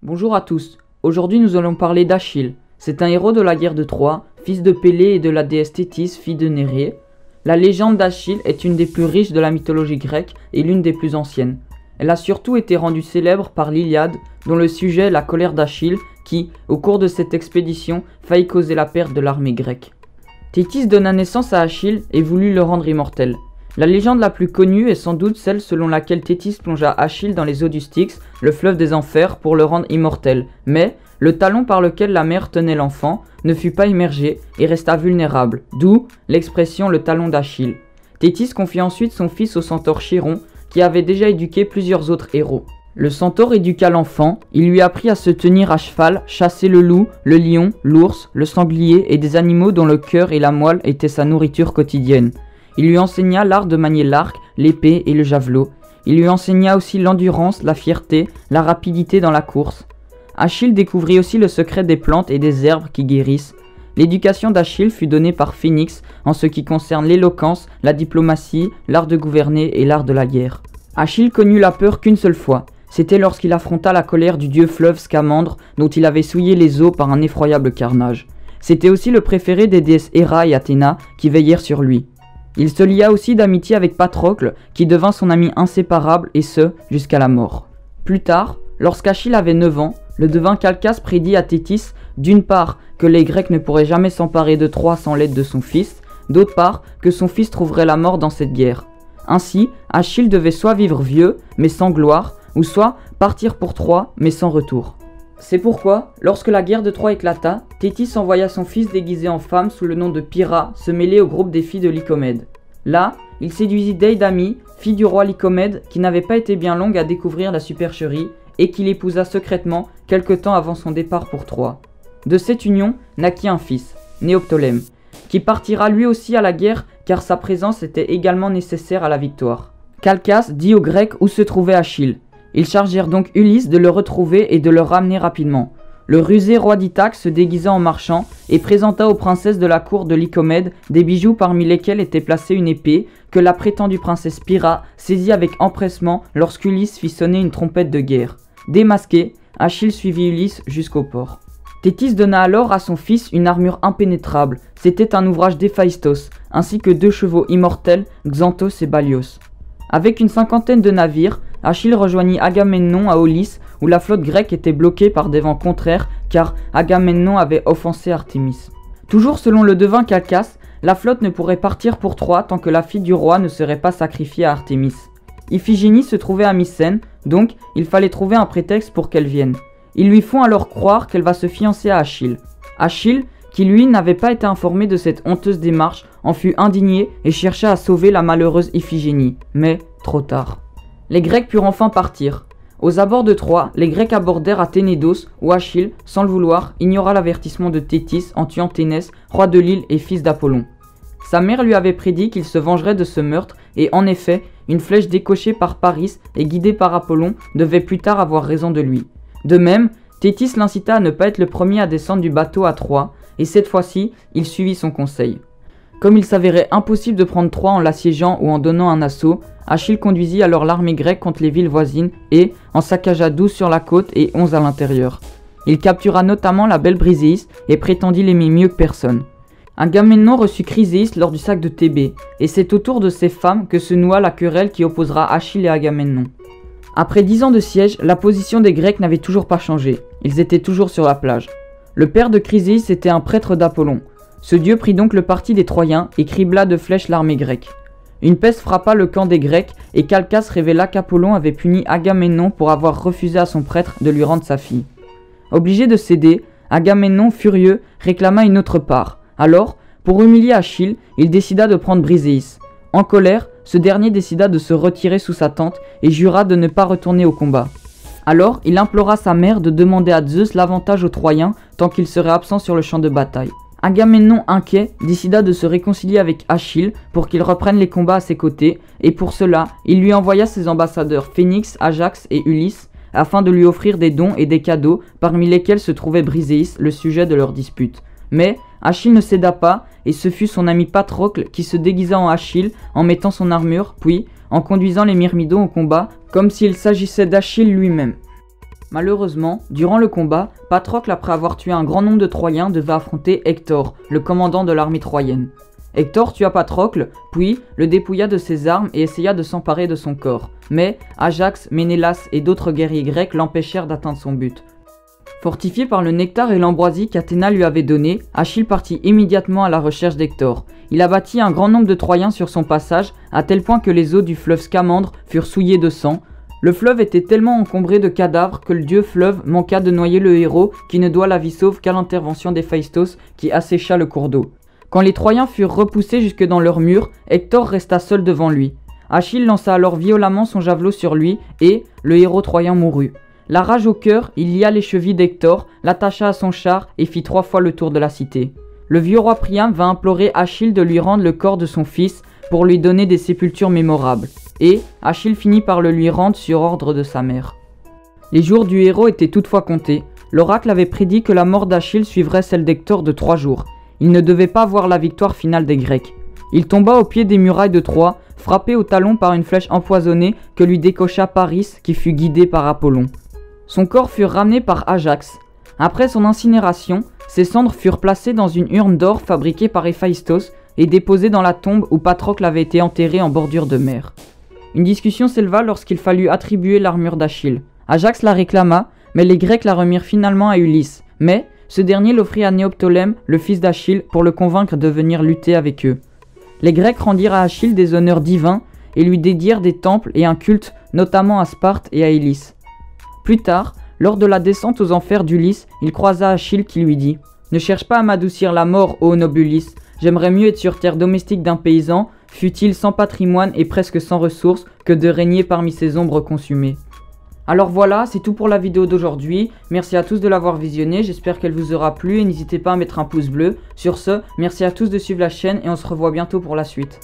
Bonjour à tous, aujourd'hui nous allons parler d'Achille. C'est un héros de la guerre de Troie, fils de Pélée et de la déesse Thétis, fille de Nérée. La légende d'Achille est une des plus riches de la mythologie grecque et l'une des plus anciennes. Elle a surtout été rendue célèbre par l'Iliade, dont le sujet est la colère d'Achille qui, au cours de cette expédition, faillit causer la perte de l'armée grecque. Thétis donna naissance à Achille et voulut le rendre immortel. La légende la plus connue est sans doute celle selon laquelle Thétis plongea Achille dans les eaux du Styx, le fleuve des enfers, pour le rendre immortel. Mais le talon par lequel la mère tenait l'enfant ne fut pas immergé et resta vulnérable, d'où l'expression le talon d'Achille. Thétis confia ensuite son fils au centaure Chiron, qui avait déjà éduqué plusieurs autres héros. Le centaure éduqua l'enfant, il lui apprit à se tenir à cheval, chasser le loup, le lion, l'ours, le sanglier et des animaux dont le cœur et la moelle étaient sa nourriture quotidienne. Il lui enseigna l'art de manier l'arc, l'épée et le javelot. Il lui enseigna aussi l'endurance, la fierté, la rapidité dans la course. Achille découvrit aussi le secret des plantes et des herbes qui guérissent. L'éducation d'Achille fut donnée par Phénix en ce qui concerne l'éloquence, la diplomatie, l'art de gouverner et l'art de la guerre. Achille connut la peur qu'une seule fois. C'était lorsqu'il affronta la colère du dieu fleuve Scamandre dont il avait souillé les eaux par un effroyable carnage. C'était aussi le préféré des déesses Héra et Athéna qui veillèrent sur lui. Il se lia aussi d'amitié avec Patrocle, qui devint son ami inséparable, et ce, jusqu'à la mort. Plus tard, lorsqu'Achille avait 9 ans, le devin Calchas prédit à Thétis, d'une part, que les Grecs ne pourraient jamais s'emparer de Troie sans l'aide de son fils, d'autre part, que son fils trouverait la mort dans cette guerre. Ainsi, Achille devait soit vivre vieux, mais sans gloire, ou soit partir pour Troie, mais sans retour. C'est pourquoi, lorsque la guerre de Troie éclata, Thétis envoya son fils déguisé en femme sous le nom de Pyrrha se mêler au groupe des filles de Lycomède. Là, il séduisit Déidamie, fille du roi Lycomède, qui n'avait pas été bien longue à découvrir la supercherie, et qu'il épousa secrètement quelque temps avant son départ pour Troie. De cette union naquit un fils, Néoptolème, qui partira lui aussi à la guerre car sa présence était également nécessaire à la victoire. Calchas dit aux Grecs où se trouvait Achille. Ils chargèrent donc Ulysse de le retrouver et de le ramener rapidement. Le rusé roi d'Ithaque se déguisa en marchand et présenta aux princesses de la cour de Lycomède des bijoux parmi lesquels était placée une épée que la prétendue princesse Pyrrha saisit avec empressement lorsqu'Ulysse fit sonner une trompette de guerre. Démasqué, Achille suivit Ulysse jusqu'au port. Thétis donna alors à son fils une armure impénétrable, c'était un ouvrage d'Héphaïstos, ainsi que 2 chevaux immortels, Xanthos et Balios. Avec une 50aine de navires, Achille rejoignit Agamemnon à Aulis, où la flotte grecque était bloquée par des vents contraires car Agamemnon avait offensé Artémis. Toujours selon le devin Calchas, la flotte ne pourrait partir pour Troie tant que la fille du roi ne serait pas sacrifiée à Artémis. Iphigénie se trouvait à Mycène, donc il fallait trouver un prétexte pour qu'elle vienne. Ils lui font alors croire qu'elle va se fiancer à Achille. Achille, qui lui n'avait pas été informé de cette honteuse démarche, en fut indigné et chercha à sauver la malheureuse Iphigénie, mais trop tard. Les Grecs purent enfin partir. Aux abords de Troie, les Grecs abordèrent à Ténédos, où Achille, sans le vouloir, ignora l'avertissement de Thétis en tuant Ténès, roi de l'île et fils d'Apollon. Sa mère lui avait prédit qu'il se vengerait de ce meurtre, et en effet, une flèche décochée par Paris et guidée par Apollon devait plus tard avoir raison de lui. De même, Thétis l'incita à ne pas être le premier à descendre du bateau à Troie, et cette fois-ci, il suivit son conseil. Comme il s'avérait impossible de prendre Troie en l'assiégeant ou en donnant un assaut, Achille conduisit alors l'armée grecque contre les villes voisines et en saccagea 12 sur la côte et 11 à l'intérieur. Il captura notamment la belle Briséis et prétendit l'aimer mieux que personne. Agamemnon reçut Chryséis lors du sac de Thébé, et c'est autour de ces femmes que se noua la querelle qui opposera Achille et Agamemnon. Après 10 ans de siège, la position des Grecs n'avait toujours pas changé, ils étaient toujours sur la plage. Le père de Chryséis était un prêtre d'Apollon. Ce dieu prit donc le parti des Troyens et cribla de flèches l'armée grecque. Une peste frappa le camp des Grecs et Calchas révéla qu'Apollon avait puni Agamemnon pour avoir refusé à son prêtre de lui rendre sa fille. Obligé de céder, Agamemnon, furieux, réclama une autre part. Alors, pour humilier Achille, il décida de prendre Briséis. En colère, ce dernier décida de se retirer sous sa tente et jura de ne pas retourner au combat. Alors, il implora sa mère de demander à Zeus l'avantage aux Troyens tant qu'il serait absent sur le champ de bataille. Agamemnon, inquiet, décida de se réconcilier avec Achille pour qu'il reprenne les combats à ses côtés, et pour cela, il lui envoya ses ambassadeurs Phénix, Ajax et Ulysse, afin de lui offrir des dons et des cadeaux, parmi lesquels se trouvait Briséis, le sujet de leur dispute. Mais Achille ne céda pas, et ce fut son ami Patrocle qui se déguisa en Achille en mettant son armure, puis en conduisant les Myrmidons au combat, comme s'il s'agissait d'Achille lui-même. Malheureusement, durant le combat, Patrocle, après avoir tué un grand nombre de Troyens, devait affronter Hector, le commandant de l'armée troyenne. Hector tua Patrocle, puis le dépouilla de ses armes et essaya de s'emparer de son corps. Mais Ajax, Ménélas et d'autres guerriers grecs l'empêchèrent d'atteindre son but. Fortifié par le nectar et l'ambroisie qu'Athéna lui avait donné, Achille partit immédiatement à la recherche d'Hector. Il abattit un grand nombre de Troyens sur son passage, à tel point que les eaux du fleuve Scamandre furent souillées de sang. Le fleuve était tellement encombré de cadavres que le dieu fleuve manqua de noyer le héros qui ne doit la vie sauve qu'à l'intervention d'Héphaïstos qui assécha le cours d'eau. Quand les Troyens furent repoussés jusque dans leurs murs, Hector resta seul devant lui. Achille lança alors violemment son javelot sur lui et le héros troyen mourut. La rage au cœur, il lia les chevilles d'Hector, l'attacha à son char et fit 3 fois le tour de la cité. Le vieux roi Priam vint implorer Achille de lui rendre le corps de son fils pour lui donner des sépultures mémorables. Et Achille finit par le lui rendre sur ordre de sa mère. Les jours du héros étaient toutefois comptés. L'oracle avait prédit que la mort d'Achille suivrait celle d'Hector de 3 jours. Il ne devait pas voir la victoire finale des Grecs. Il tomba au pied des murailles de Troie, frappé au talon par une flèche empoisonnée que lui décocha Paris qui fut guidé par Apollon. Son corps fut ramené par Ajax. Après son incinération, ses cendres furent placées dans une urne d'or fabriquée par Héphaïstos et déposées dans la tombe où Patrocle avait été enterré en bordure de mer. Une discussion s'éleva lorsqu'il fallut attribuer l'armure d'Achille. Ajax la réclama, mais les Grecs la remirent finalement à Ulysse. Mais ce dernier l'offrit à Néoptolème, le fils d'Achille, pour le convaincre de venir lutter avec eux. Les Grecs rendirent à Achille des honneurs divins et lui dédièrent des temples et un culte, notamment à Sparte et à Élis. Plus tard, lors de la descente aux enfers d'Ulysse, il croisa Achille qui lui dit « Ne cherche pas à m'adoucir la mort, ô noble Ulysse, j'aimerais mieux être sur terre domestique d'un paysan, fût-il sans patrimoine et presque sans ressources, que de régner parmi ces ombres consumées. » Alors voilà, c'est tout pour la vidéo d'aujourd'hui. Merci à tous de l'avoir visionné, j'espère qu'elle vous aura plu et n'hésitez pas à mettre un pouce bleu. Sur ce, merci à tous de suivre la chaîne et on se revoit bientôt pour la suite.